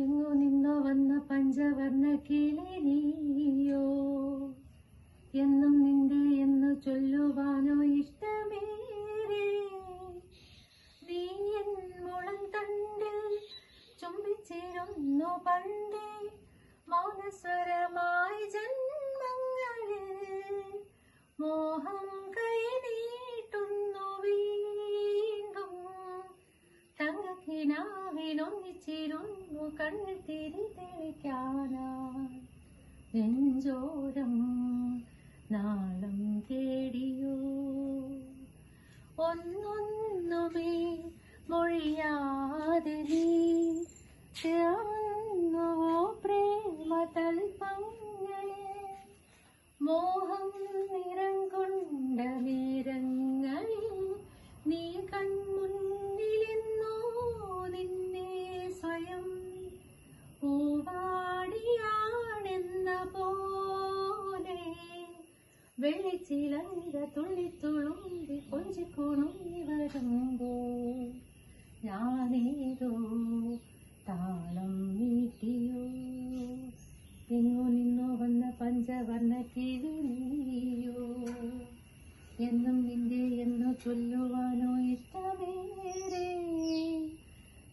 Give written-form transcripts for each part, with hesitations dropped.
എങ്ങു നിന്നോ വന്ന പഞ്ചവർണ്ണ കിളിനിയോ, എന്നും നിന്റെ എന്ന് ചൊല്ലുവാനോ ഇഷ്ടമേറെ. നീ എൻ മുളം തണ്ടിൽ ചുംബിച്ചിരുന്നു പണ്ടേ, മൗനസ്വരമായി ജന്മങ്ങളിൽ മോഹം കൈ നീട്ടുന്നു വീണ്ടും. തങ്കക്കിനാവിലൊന്നിച്ചിരുന്നു കണ്ണിൽ തിരി തെളിക്കാനായി, നെഞ്ചോരം നാളം തേടിയോ. ഒന്നൊന്നുമേ മൊഴിയാതെ നീ ചേർന്നുവോ പ്രേമതൽപ്പങ്ങളെ, മോഹം നിറം കൊണ്ട നേരങ്ങളിൽ നീ കൺമുന്നിലെന്നോ നിന്നെ സ്വയം പൂവാടിയാണെന്ന പോലെ. വെള്ളിച്ചിലങ്ക തുള്ളിത്തുളുമ്പി കൊഞ്ചിക്കുണുങ്ങി വരുമ്പോൾ ഞാനേതോ താളം മീട്ടിയോ. എങ്ങു നിന്നോ വന്ന പഞ്ചവർണ്ണ കിളിനിയോ, എന്നും നിന്റെ എന്നു ചൊല്ലുവാനോ ഇഷ്ടമേറെ.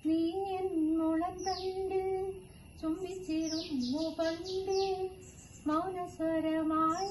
നീ എൻ മുളം തണ്ടിൽ ചുംബിച്ചിരുന്നു പണ്ടേ, മൗനസ്വരമായി